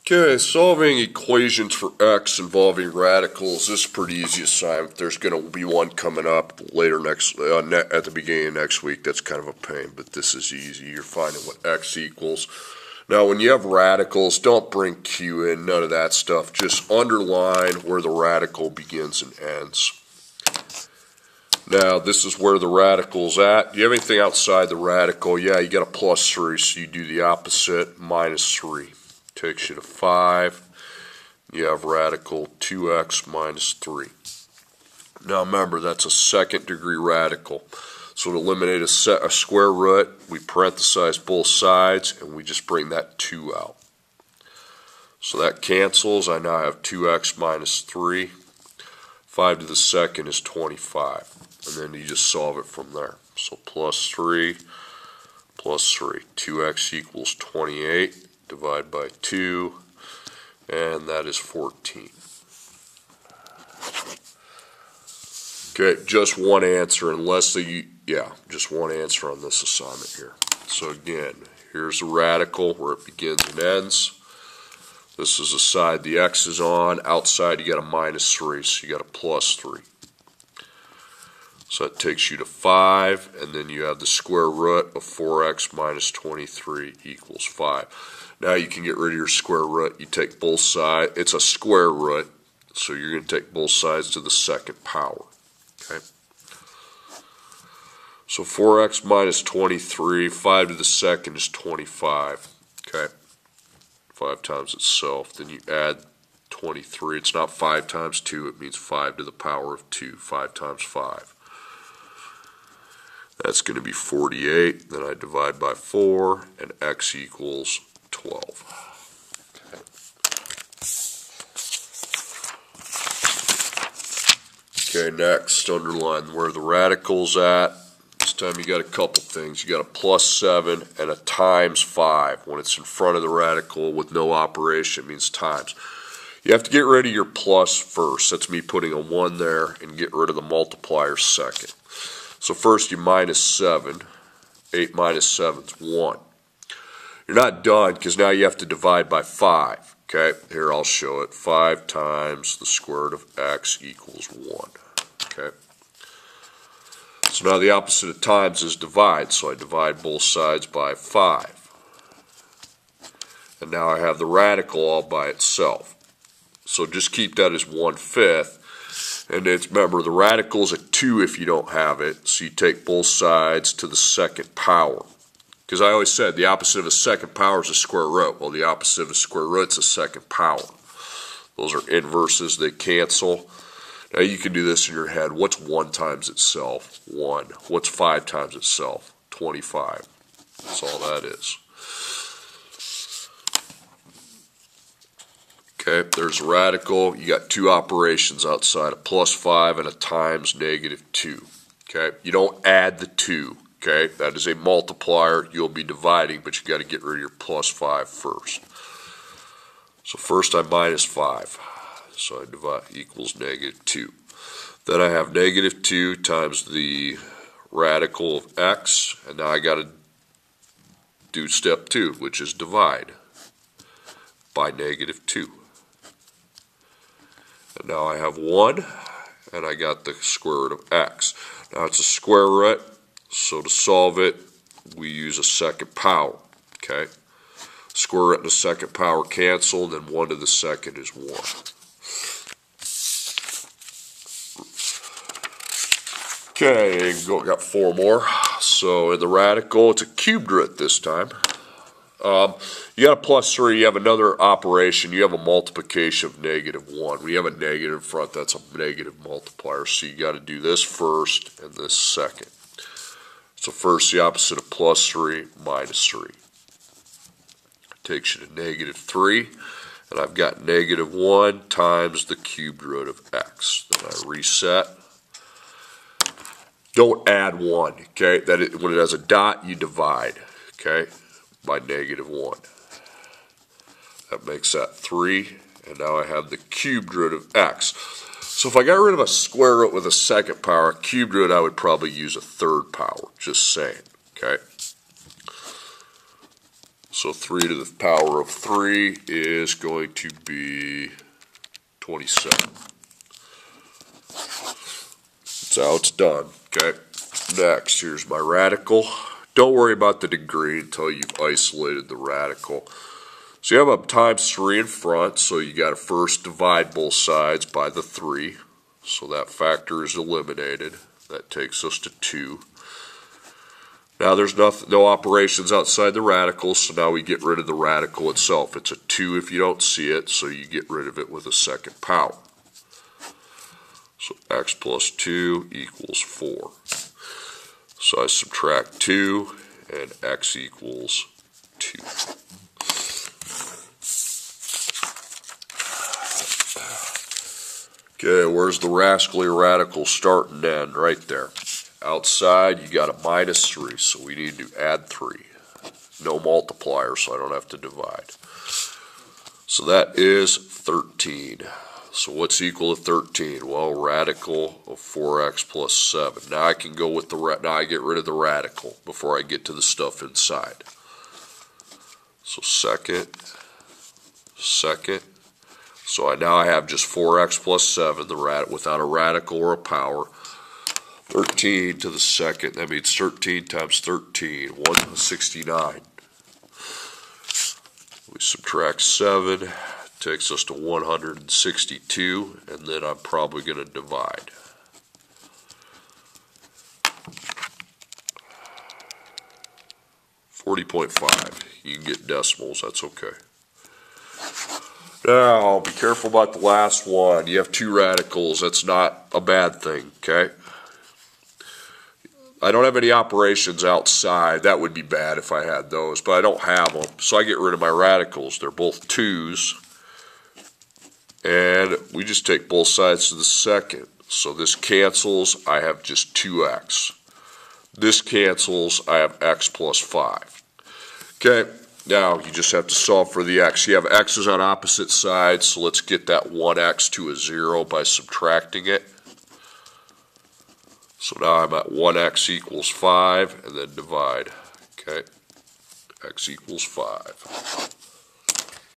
Okay, solving equations for x involving radicals. This is a pretty easy assignment. There's going to be one coming up later at the beginning of next week. That's kind of a pain, but this is easy. You're finding what x equals. Now, when you have radicals, don't bring q in, none of that stuff. Just underline where the radical begins and ends. Now, this is where the radical's at. Do you have anything outside the radical? Yeah, you got a plus 3, so you do the opposite, minus 3. Takes you to 5. You have radical 2x minus 3. Now remember, that's a second degree radical. So to eliminate a square root, we parenthesize both sides and we just bring that 2 out. So that cancels. I now have 2x minus 3. 5 to the second is 25. And then you just solve it from there. So plus 3 plus 3. 2x equals 28. Divide by 2, and that is 14. Okay, just one answer, just one answer on this assignment here. So again, here's the radical where it begins and ends. This is the side the x is on. Outside you got a minus 3, so you got a plus 3. So that takes you to 5, and then you have the square root of 4x minus 23 equals 5. Now you can get rid of your square root. You take both sides. It's a square root, so you're going to take both sides to the second power. Okay. So 4x minus 23, 5 to the second is 25. Okay. 5 times itself. Then you add 23. It's not 5 times 2. It means 5 to the power of 2. 5 times 5. That's going to be 48. Then I divide by 4, and x equals 12. Okay, next, underline where the radical's at. This time you got a couple things. You got a plus 7 and a times 5. When it's in front of the radical with no operation, it means times. You have to get rid of your plus first. That's me putting a 1 there, and get rid of the multiplier second. So first you minus 7. 8 minus 7 is 1. You're not done because now you have to divide by 5. Okay, here I'll show it. 5 times the square root of x equals 1. Okay. So now the opposite of times is divide, so I divide both sides by 5. And now I have the radical all by itself. So just keep that as 1/5. And it's, remember, the radical is a 2 if you don't have it, so you take both sides to the second power. Because I always said the opposite of a second power is a square root. Well, the opposite of a square root is a second power. Those are inverses. They cancel. Now you can do this in your head. What's 1 times itself? 1. What's 5 times itself? 25. That's all that is. Okay, there's a radical. You got 2 operations outside, a plus 5 and a times negative 2. Okay, you don't add the 2. Okay, that is a multiplier. You'll be dividing, but you got to get rid of your plus 5 first. So first I minus 5. So I divide equals negative 2. Then I have negative 2 times the radical of x, and now I got to do step 2, which is divide by negative 2. And now I have 1, and I got the square root of x. Now it's a square root. So to solve it, we use a second power, okay? Square root and a second power cancel, then 1 to the second is 1. Okay, got 4 more. So in the radical, it's a cubed root this time. You got a plus 3, you have another operation, you have a multiplication of negative 1. When you have a negative in front, that's a negative multiplier. So you got to do this first and this second. So first, the opposite of plus 3, minus 3. Takes you to negative 3. And I've got negative 1 times the cubed root of x. Then I reset. Don't add 1, okay? When it has a dot, you divide, okay, by negative 1. That makes that 3. And now I have the cubed root of x. So if I got rid of a square root with a second power, a cubed root, I would probably use a third power, just saying, okay? So So 3 to the power of 3 is going to be 27. That's how it's done. Okay. Next, here's my radical. Don't worry about the degree until you've isolated the radical. So you have a times 3 in front, so you got to first divide both sides by the 3. So that factor is eliminated. That takes us to 2. Now there's no operations outside the radical, so now we get rid of the radical itself. It's a 2 if you don't see it, so you get rid of it with a second power. So x plus 2 equals 4. So I subtract 2, and x equals 2. Okay, where's the rascally radical start and end? Right there. Outside, you got a minus 3, so we need to add 3. No multiplier, so I don't have to divide. So that is 13. So what's equal to 13? Well, radical of 4x plus 7. Now I can go with now I get rid of the radical before I get to the stuff inside. So second. So now I have just 4x plus 7, without a radical or a power. 13 to the second, that means 13 times 13, 169. We subtract 7, takes us to 162, and then I'm probably going to divide. .5. You can get decimals, that's okay. Now, be careful about the last one. You have 2 radicals, that's not a bad thing, okay? I don't have any operations outside. That would be bad if I had those, but I don't have them. So I get rid of my radicals. They're both 2's. And we just take both sides to the second. So this cancels. I have just 2x. This cancels. I have x plus 5. Okay, now you just have to solve for the x. You have x's on opposite sides, so let's get that 1x to a 0 by subtracting it. So now I'm at 1x equals 5, and then divide. Okay, x equals 5.